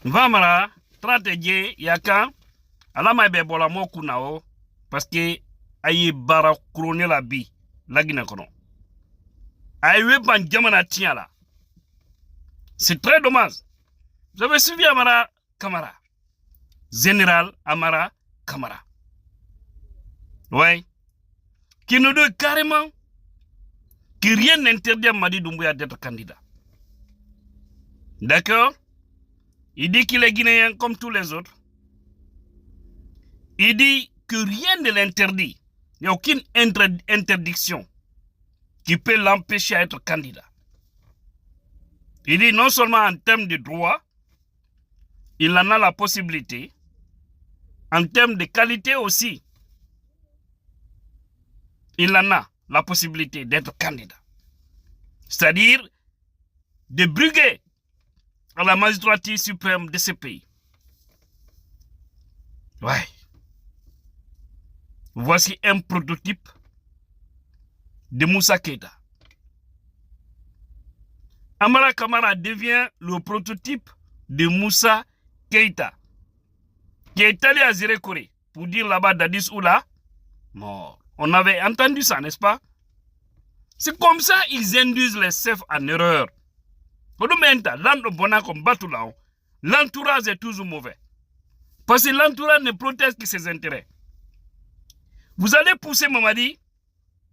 Vamara, stratégie, yaka, alama be bola mo kunao, parce que aye bara couronner la bi, la Guinée kono. Aye ban jamana tiala. C'est très dommage. Vous avez suivi Amara Kamara. Général Amara Kamara. Ouais. Qui nous dit carrément que rien n'interdit à Madi Doumbouya d'être candidat. D'accord? Il dit qu'il est guinéen comme tous les autres. Il dit que rien ne l'interdit. Il n'y a aucune interdiction qui peut l'empêcher à être candidat. Il dit non seulement en termes de droit, il en a la possibilité, en termes de qualité aussi, il en a la possibilité d'être candidat. C'est-à-dire de briguer à la magistrature suprême de ce pays. Ouais. Voici un prototype de Moussa Keïta. Amara Kamara devient le prototype de Moussa Keïta, qui est allé à Zérékoré pour dire là-bas Dadis Oula, mort. On avait entendu ça, n'est-ce pas? C'est comme ça ils induisent les chefs en erreur. L'entourage est toujours mauvais. Parce que l'entourage ne protège que ses intérêts. Vous allez pousser Mamadi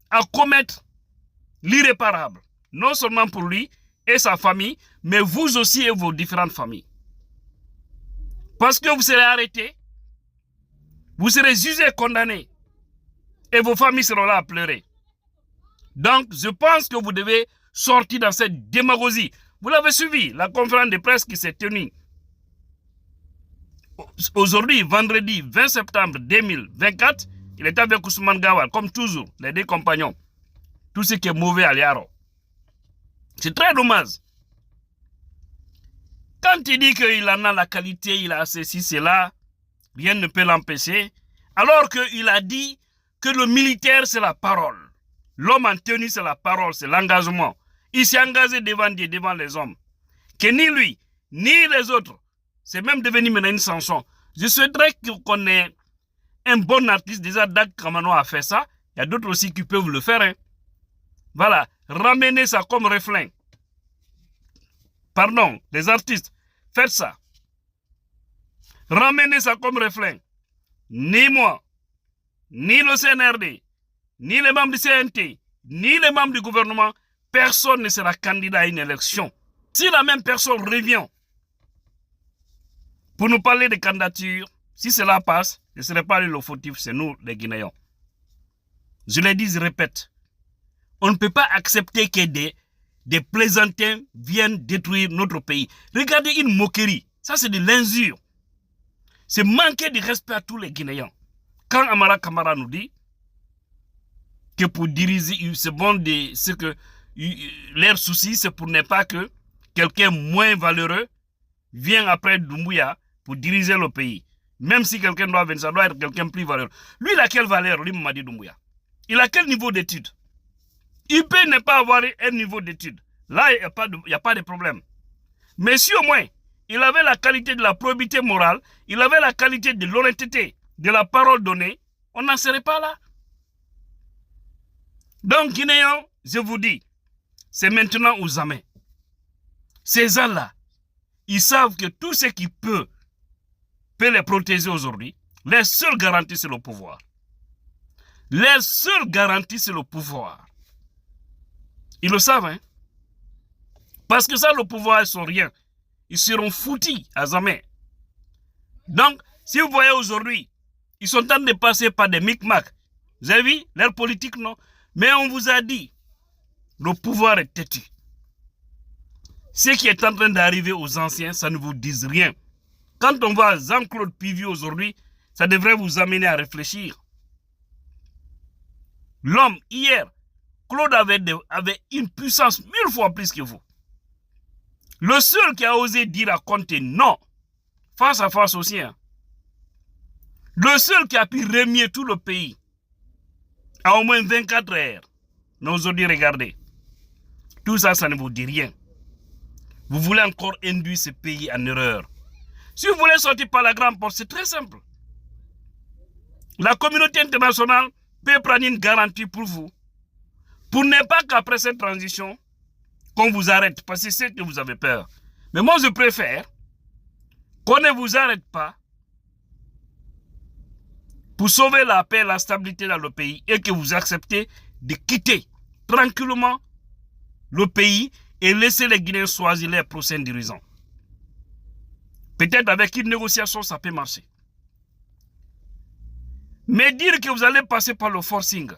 à commettre l'irréparable. Non seulement pour lui et sa famille, mais vous aussi et vos différentes familles. Parce que vous serez arrêtés, vous serez jugés et condamnés. Et vos familles seront là à pleurer. Donc, je pense que vous devez sortir dans cette démagogie. Vous l'avez suivi, la conférence de presse qui s'est tenue aujourd'hui, vendredi 20 septembre 2024. Il est avec Ousmane Gawal, comme toujours, les deux compagnons. Tout ce qui est mauvais à Liaro. C'est très dommage. Quand il dit qu'il en a la qualité, il a ceci, cela, rien ne peut l'empêcher. Alors qu'il a dit que le militaire, c'est la parole. L'homme en tenue, c'est la parole, c'est l'engagement. Il s'est engagé devant Dieu, devant les hommes. Que ni lui, ni les autres, c'est même devenu maintenant une chanson. Je souhaiterais qu'on ait un bon artiste. Déjà, Dag Kamano a fait ça. Il y a d'autres aussi qui peuvent le faire. Hein. Voilà, ramenez ça comme refrain. Pardon, les artistes, faites ça. Ramenez ça comme refrain. Ni moi, ni le CNRD, ni les membres du CNT, ni les membres du gouvernement, personne ne sera candidat à une élection. Si la même personne revient pour nous parler de candidature, si cela passe, ce ne serait pas le fautif, c'est nous les Guinéens. Je l'ai dit, je répète. On ne peut pas accepter que des plaisantins viennent détruire notre pays. Regardez une moquerie. Ça, c'est de l'injure. C'est manquer de respect à tous les Guinéens. Quand Amara Kamara nous dit que pour diriger, c'est bon de ce que leur souci, c'est pour ne pas que quelqu'un moins valeureux vienne après Doumbouya pour diriger le pays. Même si quelqu'un doit venir, ça doit être quelqu'un plus valeureux. Lui, il a quelle valeur, lui, Mamadi Doumbouya? Il a quel niveau d'études? Il peut ne pas avoir un niveau d'études. Là, il n'y a pas de problème. Mais si au moins, il avait la qualité de la probité morale, il avait la qualité de l'honnêteté, de la parole donnée, on n'en serait pas là. Donc, Guinéens, je vous dis, c'est maintenant ou jamais. Ces gens-là, ils savent que tout ce qui peut les protéger aujourd'hui, les seules garanties, c'est le pouvoir. Les seules garanties, c'est le pouvoir. Ils le savent, hein. Parce que ça, le pouvoir, ils sont rien. Ils seront foutus à jamais. Donc, si vous voyez aujourd'hui, ils sont en train de passer par des micmacs. Vous avez vu, leur politique, non? Mais on vous a dit, le pouvoir est têtu. Ce qui est en train d'arriver aux anciens, ça ne vous dit rien. Quand on voit Jean-Claude Pivier aujourd'hui, ça devrait vous amener à réfléchir. L'homme, hier, Claude avait une puissance 1000 fois plus que vous. Le seul qui a osé dire à Conté non, face à face aussi. Hein. Le seul qui a pu remuer tout le pays à au moins 24 heures. Mais aujourd'hui, regardez. Tout ça, ça ne vous dit rien. Vous voulez encore induire ce pays en erreur. Si vous voulez sortir par la grande porte, c'est très simple. La communauté internationale peut prendre une garantie pour vous. Pour ne pas qu'après cette transition, qu'on vous arrête, parce que c'est que vous avez peur. Mais moi, je préfère qu'on ne vous arrête pas pour sauver la paix et la stabilité dans le pays et que vous acceptez de quitter tranquillement le pays et laisser les Guinéens choisir les prochains dirigeants. Peut-être avec une négociation, ça peut marcher. Mais dire que vous allez passer par le forcing,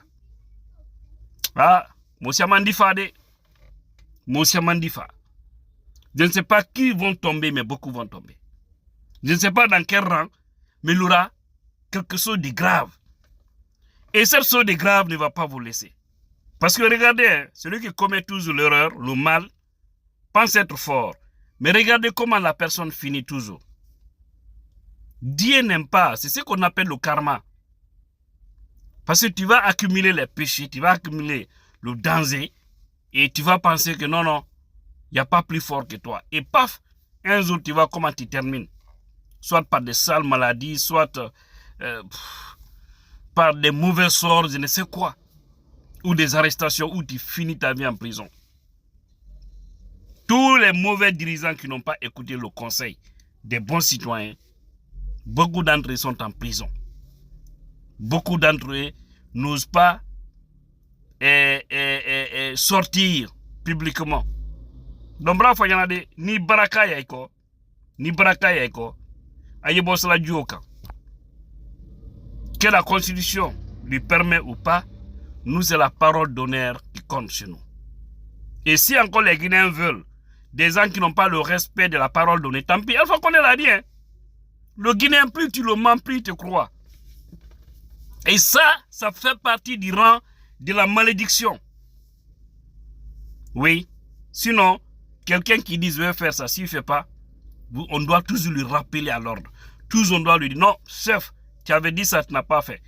Monsieur Mandifa, Monsieur Mandifa, je ne sais pas qui vont tomber, mais beaucoup vont tomber. Je ne sais pas dans quel rang, mais il y aura quelque chose de grave. Et cette chose de grave ne va pas vous laisser. Parce que regardez, celui qui commet toujours l'erreur, le mal, pense être fort. Mais regardez comment la personne finit toujours. Dieu n'aime pas, c'est ce qu'on appelle le karma. Parce que tu vas accumuler les péchés, tu vas accumuler le danger, et tu vas penser que non, il n'y a pas plus fort que toi. Et paf, un jour tu vois comment tu termines. Soit par des sales maladies, soit par des mauvais sorts, je ne sais quoi. Ou des arrestations, où tu finis ta vie en prison. Tous les mauvais dirigeants qui n'ont pas écouté le conseil des bons citoyens, beaucoup d'entre eux sont en prison. Beaucoup d'entre eux n'osent pas sortir publiquement. Donc bravo, il y en a des ni baraka yaiko, ayebosala dioka. Que la constitution lui permet ou pas, nous c'est la parole d'honneur qui compte chez nous. Et si encore les Guinéens veulent des gens qui n'ont pas le respect de la parole donnée, tant pis, il faut qu'on ait la dit. Hein. Le Guinéen, plus tu le mens, plus il te croit. Et ça fait partie du rang de la malédiction. Oui. Sinon, quelqu'un qui dit je vais faire ça, s'il ne fait pas, on doit toujours lui rappeler à l'ordre. Toujours on doit lui dire non, chef, tu avais dit ça, tu n'as pas fait.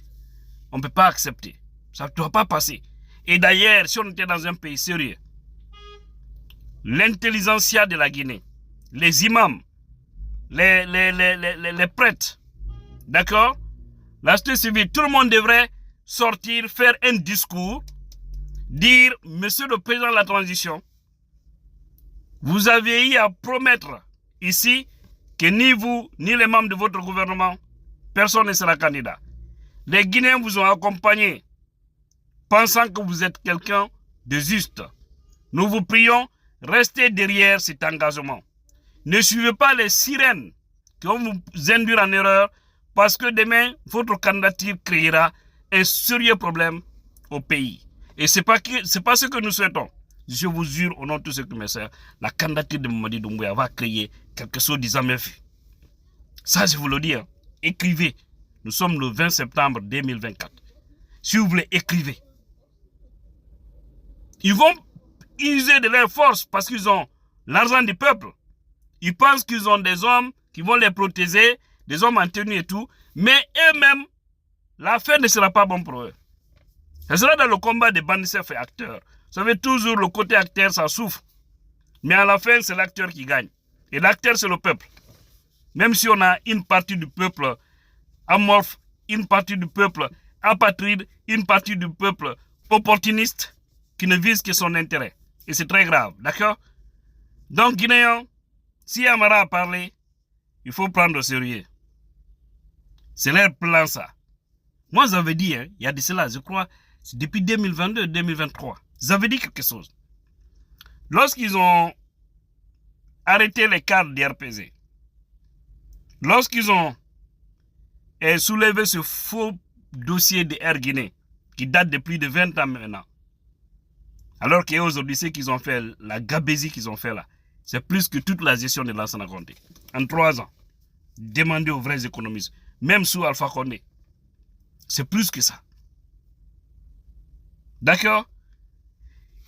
On ne peut pas accepter. Ça ne doit pas passer. Et d'ailleurs, si on était dans un pays sérieux, l'intelligentsia de la Guinée, les imams, les prêtres, d'accord? La société civile, tout le monde devrait sortir, faire un discours, dire, monsieur le président de la transition, vous avez eu à promettre ici que ni vous, ni les membres de votre gouvernement, personne ne sera candidat. Les Guinéens vous ont accompagné, pensant que vous êtes quelqu'un de juste. Nous vous prions, restez derrière cet engagement. Ne suivez pas les sirènes qui vont vous induire en erreur, parce que demain, votre candidature créera un sérieux problème au pays. Et ce n'est pas ce que nous souhaitons. Je vous jure, au nom de tous ceux qui me servent, la candidature de Mamadi Doumbouya va créer quelque chose de jamais vu. Ça, je vous le dis. Hein. Écrivez. Nous sommes le 20 septembre 2024. Si vous voulez, écrivez. Ils vont user de leur force parce qu'ils ont l'argent du peuple. Ils pensent qu'ils ont des hommes qui vont les protéger, des hommes en tenue et tout, mais eux-mêmes, la fin ne sera pas bonne pour eux. Ce sera dans le combat des bandits et acteurs. Vous savez, toujours le côté acteur, ça souffre. Mais à la fin, c'est l'acteur qui gagne. Et l'acteur, c'est le peuple. Même si on a une partie du peuple amorphe, une partie du peuple apatride, une partie du peuple opportuniste, qui ne vise que son intérêt. Et c'est très grave, d'accord? Donc, Guinéens, si Amara a parlé, il faut prendre au sérieux. C'est leur plan, ça. Moi, j'avais dit, hein, il y a de cela, je crois, c'est depuis 2022-2023. J'avais dit quelque chose. Lorsqu'ils ont arrêté les cadres du RPZ, lorsqu'ils ont soulevé ce faux dossier de Air Guinée, qui date de plus de 20 ans maintenant, alors qu'aujourd'hui, ce qu'ils ont fait, la gabésie qu'ils ont fait là, c'est plus que toute la gestion de Lansana Conté. En 3 ans, demandez aux vrais économistes, même sous Alpha Condé, c'est plus que ça. D'accord?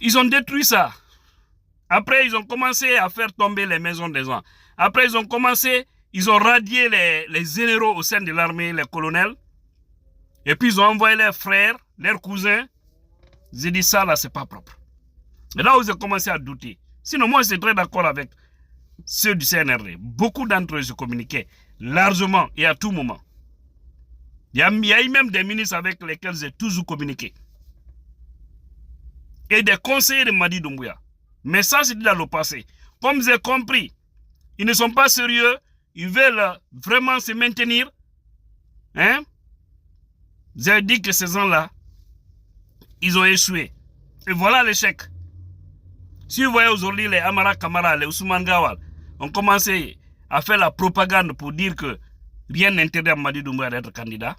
Ils ont détruit ça. Après, ils ont commencé à faire tomber les maisons des gens. Après, ils ont radié les généraux au sein de l'armée, les colonels. Et puis, ils ont envoyé leurs frères, leurs cousins. J'ai dit ça, là, c'est pas propre. Et là, vous avez commencé à douter. Sinon, moi, je suis très d'accord avec ceux du CNRD, beaucoup d'entre eux se communiquaient largement et à tout moment. Il y a eu même des ministres avec lesquels j'ai toujours communiqué. Et des conseillers de Madi Doumbouya. Mais ça, c'est dans le passé. Comme j'ai compris, ils ne sont pas sérieux, ils veulent vraiment se maintenir. Hein? J'ai dit que ces gens-là, ils ont échoué. Et voilà l'échec. Si vous voyez aujourd'hui les Amara Kamara, les Ousmane Gawal, ont commencé à faire la propagande pour dire que rien n'interdit à Madi Doumbouya d'être candidat.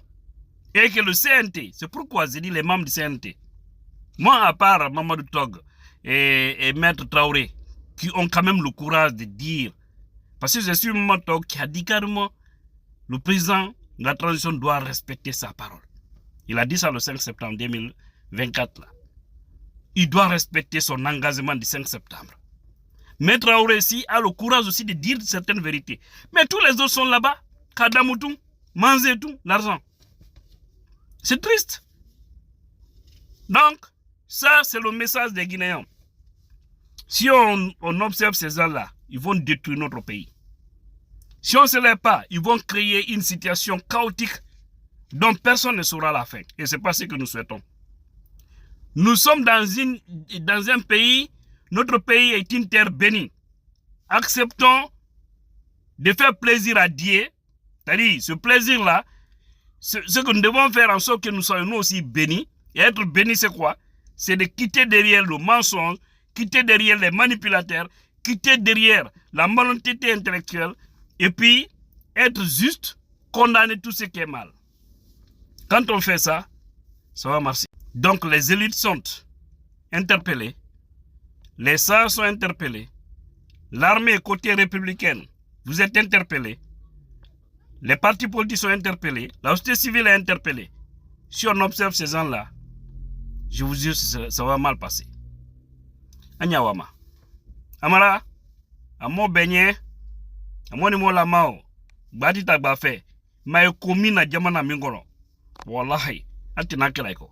Et que le CNT, c'est pourquoi j'ai dit les membres du CNT. Moi, à part Mamadou Tog et Maître Traoré, qui ont quand même le courage de dire, parce que je suis Mamadou Tog qui a dit carrément, le président de la transition doit respecter sa parole. Il a dit ça le 5 septembre 2024. Là. Il doit respecter son engagement du 5 septembre. Maître Traoré aussi a le courage aussi de dire certaines vérités. Mais tous les autres sont là-bas. Kadamoutou, Manzetou, l'argent. C'est triste. Donc, ça, c'est le message des Guinéens. Si on observe ces gens-là, ils vont détruire notre pays. Si on ne se lève pas, ils vont créer une situation chaotique dont personne ne saura la fin. Et ce n'est pas ce que nous souhaitons. Nous sommes dans un pays, notre pays est une terre bénie. Acceptons de faire plaisir à Dieu. C'est-à-dire, ce plaisir-là, ce que nous devons faire en sorte que nous soyons nous aussi bénis. Et être bénis, c'est quoi? C'est de quitter derrière le mensonge, quitter derrière les manipulateurs, quitter derrière la malhonnêteté intellectuelle, et puis être juste, condamner tout ce qui est mal. Quand on fait ça, ça va marcher. Donc les élites sont interpellées, les SAR sont interpellés, l'armée côté républicaine, vous êtes interpellés, les partis politiques sont interpellés, la société civile est interpellée. Si on observe ces gens-là, je vous jure que ça va mal passer. Anyawama. Amara, amo benye, amo ni mo la mao, bati tagbafe, ma komi na jamana mingoro. Wallahi, ati nakelaiko.